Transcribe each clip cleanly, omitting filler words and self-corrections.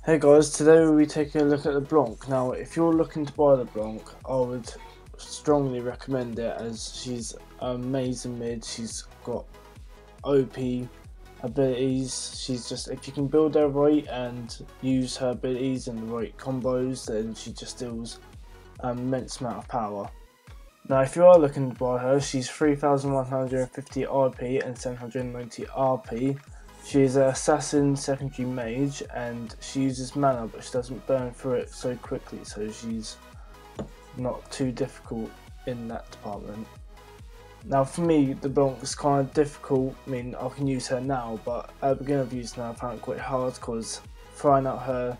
Hey guys, today we'll be taking a look at Leblanc. Now, if you're looking to buy Leblanc, I would strongly recommend it as she's amazing mid. She's got OP abilities. She's just, if you can build her right and use her abilities and the right combos, then she just deals an immense amount of power. Now, if you are looking to buy her, she's 3150 RP and 790 RP. She is an assassin secondary mage and she uses mana, but she doesn't burn through it so quickly, so she's not too difficult in that department. Now for me, the Leblanc is kind of difficult. I mean, I can use her now, but at the beginning of using her I found it quite hard because trying out her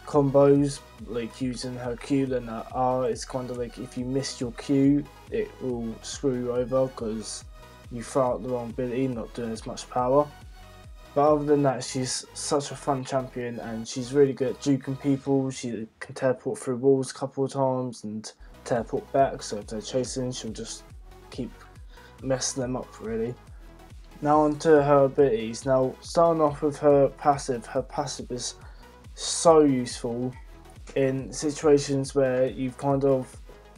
combos, like using her Q and her R, is kind of like if you miss your Q, it will screw you over because you throw out the wrong ability, not doing as much power. But other than that, she's such a fun champion and she's really good at juking people. She can teleport through walls a couple of times and teleport back, so if they're chasing, she'll just keep messing them up really. Now onto her abilities. Now starting off with her passive is so useful in situations where you've kind of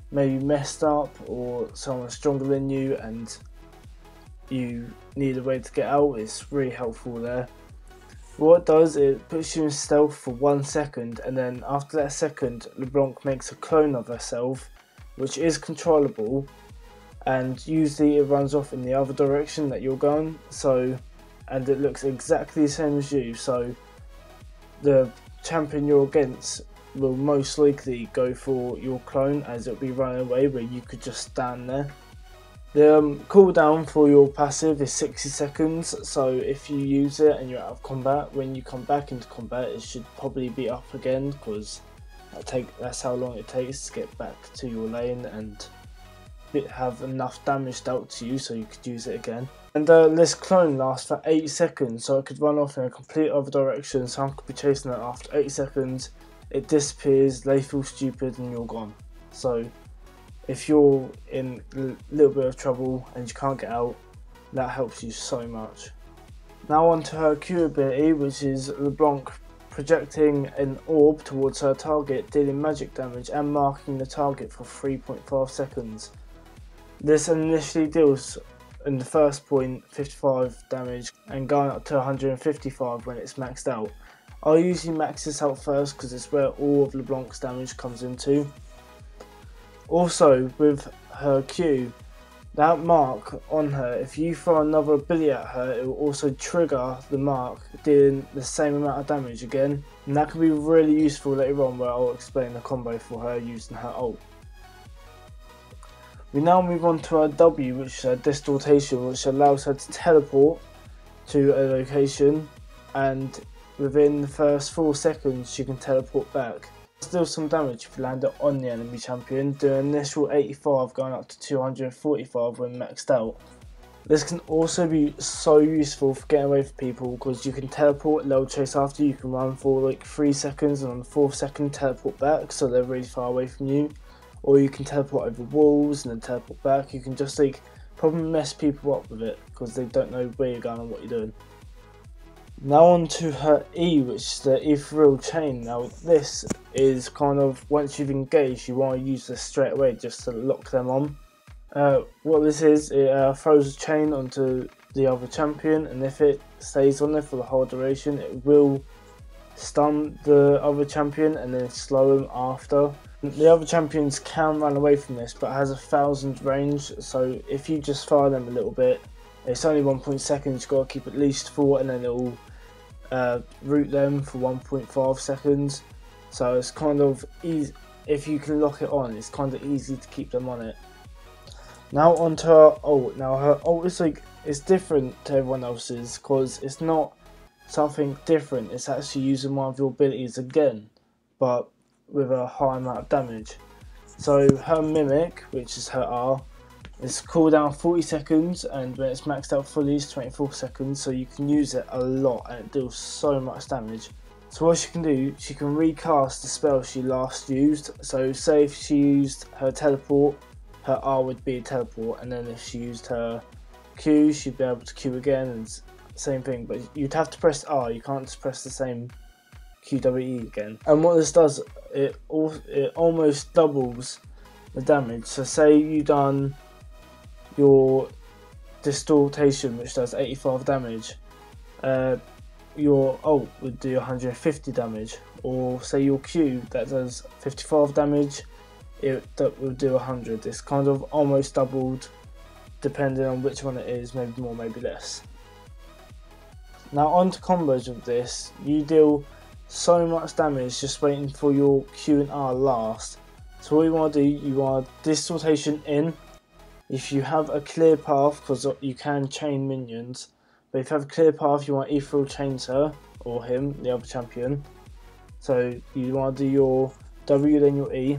maybe messed up or someone's stronger than you and you need a way to get out. It's really helpful there. What it does, it puts you in stealth for 1 second, and then after that second, Leblanc makes a clone of herself, which is controllable, and usually it runs off in the other direction that you're going, and it looks exactly the same as you, so the champion you're against will most likely go for your clone as it'll be running away where you could just stand there. The cooldown for your passive is 60 seconds, so if you use it and you're out of combat, when you come back into combat it should probably be up again because that's how long it takes to get back to your lane and have enough damage dealt to you so you could use it again. And this clone lasts for 8 seconds, so it could run off in a complete other direction. Someone could be chasing it after 8 seconds, it disappears, they feel stupid and you're gone. So if you're in a little bit of trouble and you can't get out, that helps you so much. Now on to her Q ability, which is Leblanc projecting an orb towards her target, dealing magic damage and marking the target for 3.5 seconds. This initially deals in the first point 55 damage and going up to 155 when it's maxed out. I usually max this out first because it's where all of Leblanc's damage comes into. Also, with her Q, that mark on her, if you throw another ability at her, it will also trigger the mark, dealing the same amount of damage again. And that can be really useful later on where I'll explain the combo for her using her ult. We now move on to her W, which is her distortation, which allows her to teleport to a location, and within the first 4 seconds she can teleport back. Still some damage if you land it on the enemy champion, doing initial 85 going up to 245 when maxed out. This can also be so useful for getting away from people because you can teleport, they'll chase after you, can run for like 3 seconds and on the 4th second teleport back so they're really far away from you. Or you can teleport over walls and then teleport back. You can just like probably mess people up with it because they don't know where you're going and what you're doing. Now on to her E, which is the ethereal chain. Now this is kind of, once you've engaged, you want to use this straight away just to lock them on. What this is, it throws a chain onto the other champion, and if it stays on there for the whole duration, it will stun the other champion and then slow them after. The other champions can run away from this, but it has 1000 range, so if you just fire them a little bit, it's only 1 seconds, you've got to keep at least 4 and then it will root them for 1.5 seconds. So it's kind of easy, if you can lock it on, it's kind of easy to keep them on it. Now onto her ult. Now her ult is like, it's different to everyone else's because it's not something different, it's actually using one of your abilities again, but with a high amount of damage. So her mimic, which is her R, is cooldown 40 seconds, and when it's maxed out fully it's 24 seconds, so you can use it a lot and it deals so much damage. So what she can do, she can recast the spell she last used. So say if she used her teleport, her R would be a teleport, and then if she used her Q, she'd be able to Q again, and same thing, but you'd have to press R, you can't just press the same QWE again. And what this does, it almost doubles the damage. So say you done your distortation, which does 85 damage, your ult would do 150 damage, or say your Q that does 55 damage, that will do 100. It's kind of almost doubled depending on which one it is, maybe more, maybe less. Now on to combos with this. You deal so much damage just waiting for your Q and R last. So what you want to do, you want distortation in. If you have a clear path, because you can chain minions, but if you have a clear path, you want Ethereal Chains her, or him, the other champion. So you want to do your W, then your E.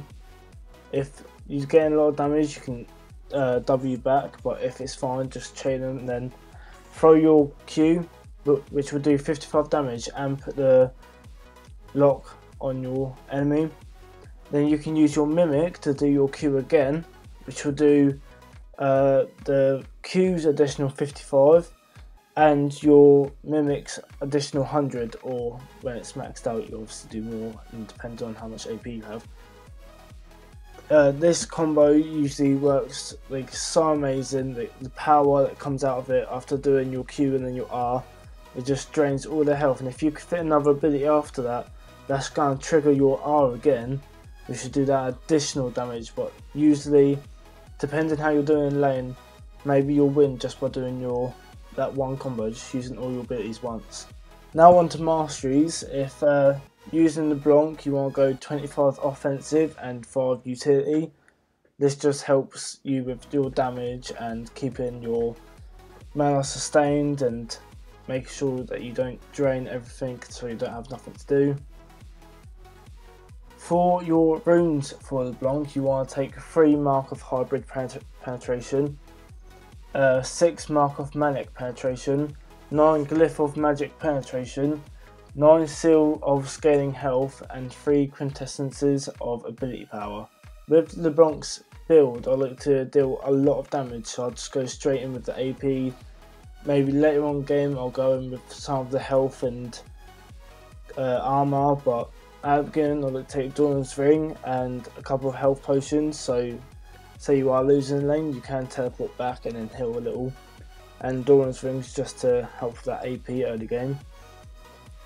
If you're getting a lot of damage, you can W back, but if it's fine, just chain them and then throw your Q, which will do 55 damage, and put the lock on your enemy. Then you can use your Mimic to do your Q again, which will do the Q's additional 55 and your Mimic's additional 100, or when it's maxed out you obviously do more, and depends on how much AP you have. This combo usually works like so amazing. The power that comes out of it after doing your Q and then your R, it just drains all the health, and if you could fit another ability after that, that's going to trigger your R again, which should do that additional damage. But usually, depending how you're doing in lane, maybe you'll win just by doing that one combo, just using all your abilities once. Now on to masteries. If using Leblanc, you want to go 25 offensive and 5 utility. This just helps you with your damage and keeping your mana sustained and making sure that you don't drain everything so you don't have nothing to do. For your runes for Leblanc, you want to take 3 Mark of Hybrid Penetration, 6 Mark of Manic Penetration, 9 Glyph of Magic Penetration, 9 Seal of Scaling Health, and 3 Quintessences of Ability Power. With Leblanc's build, I like to deal a lot of damage, so I'll just go straight in with the AP. Maybe later on game I'll go in with some of the health and armor, but at the beginning I like to take Doran's Ring and a couple of health potions, so say you are losing lane, you can teleport back and then heal a little. And Doran's Ring's just to help with that AP early game.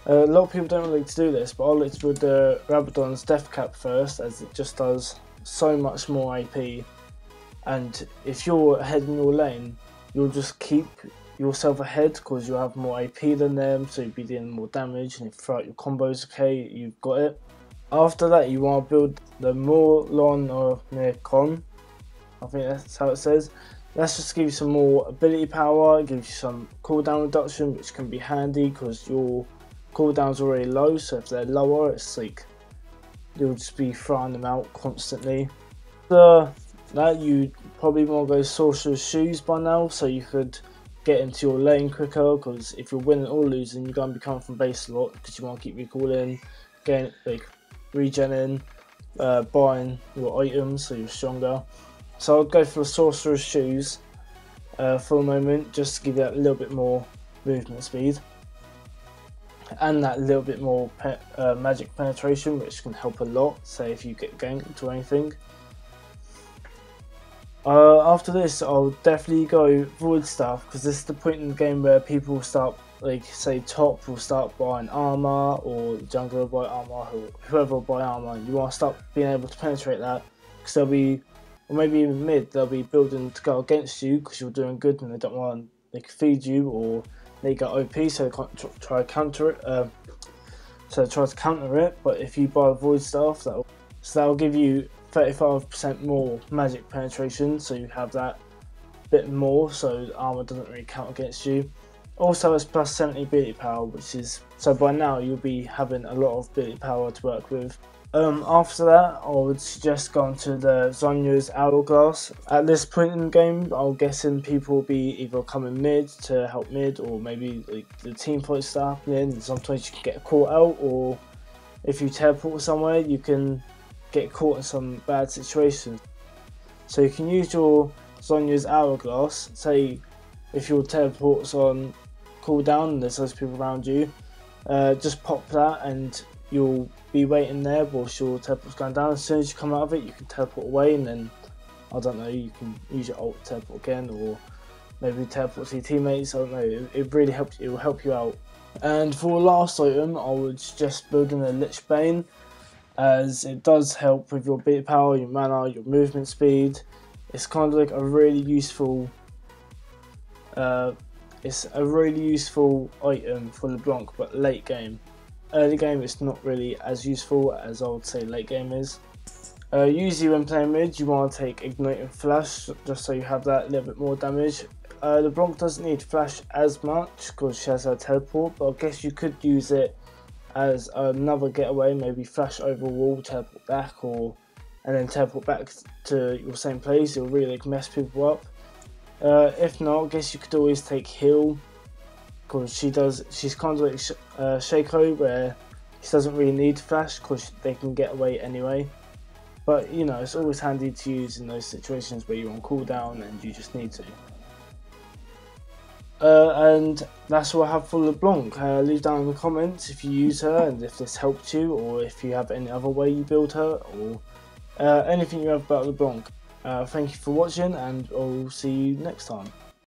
A lot of people don't like to do this, but I like to build the Rabadon's Death Cap first, as it just does so much more AP. And if you're ahead in your lane, you'll just keep yourself ahead because you'll have more AP than them, so you'll be dealing more damage, and if throughout your combos okay, you've got it. After that, you want to build the Morlon or Mircon, I think that's how it says. That's just to give you some more ability power, it gives you some cooldown reduction, which can be handy because your cooldowns are already low, so if they're lower, it's like you'll just be throwing them out constantly. After that, you probably want to go Sorcerer's Shoes by now, so you could get into your lane quicker, because if you're winning or losing, you're going to be coming from base a lot, because you want to keep recalling, getting like regenning, buying your items so you're stronger. So I'll go for the Sorcerer's Shoes for a moment, just to give you that little bit more movement speed and that little bit more magic penetration, which can help a lot, say if you get ganked or anything. After this, I'll definitely go Void Staff, because this is the point in the game where people will start, like say top will start buying armor, or jungler will buy armor, or whoever will buy armor. You want to start being able to penetrate that, because they'll be, or maybe even mid, they'll be building to go against you because you're doing good and they don't want, they can feed you, or they get OP, so they can't try to counter it. So try to counter it. But if you buy a Void Staff, that'll give you 35% more magic penetration, so you have that bit more, so the armor doesn't really count against you. Also, it's plus 70 ability power, which is, so by now you'll be having a lot of ability power to work with. After that, I would suggest going to the Zhonya's Hourglass. At this point in the game, I'm guessing people will be either coming mid to help mid, or maybe like the team fight start happening. Sometimes you can get caught out, or if you teleport somewhere, you can get caught in some bad situations. So you can use your Zhonya's Hourglass. Say if your teleport's on cooldown and there's those people around you, just pop that and you'll be waiting there whilst your teleport's going down. As soon as you come out of it, you can teleport away, and then, I don't know, you can use your ult to teleport again, or maybe teleport to your teammates. I don't know, it really helps, it will help you out. And for the last item, I would suggest building a Lich Bane, as it does help with your beat power, your mana, your movement speed. It's kind of like a really useful it's a really useful item for LeBlanc, but late game. Early game it's not really as useful as I would say late game is. Usually when playing mid, you want to take Ignite and Flash, just so you have that little bit more damage. LeBlanc doesn't need Flash as much because she has her teleport, but I guess you could use it as another getaway, maybe flash over a wall, teleport back, and then teleport back to your same place. It'll really like mess people up. If not, I guess you could always take heal, because she's kind of like Shaco, where she doesn't really need flash because they can get away anyway. But you know, it's always handy to use in those situations where you're on cooldown and you just need to. And that's all I have for LeBlanc. Leave down in the comments if you use her and if this helped you, or if you have any other way you build her, or anything you have about LeBlanc. Thank you for watching, and I'll see you next time.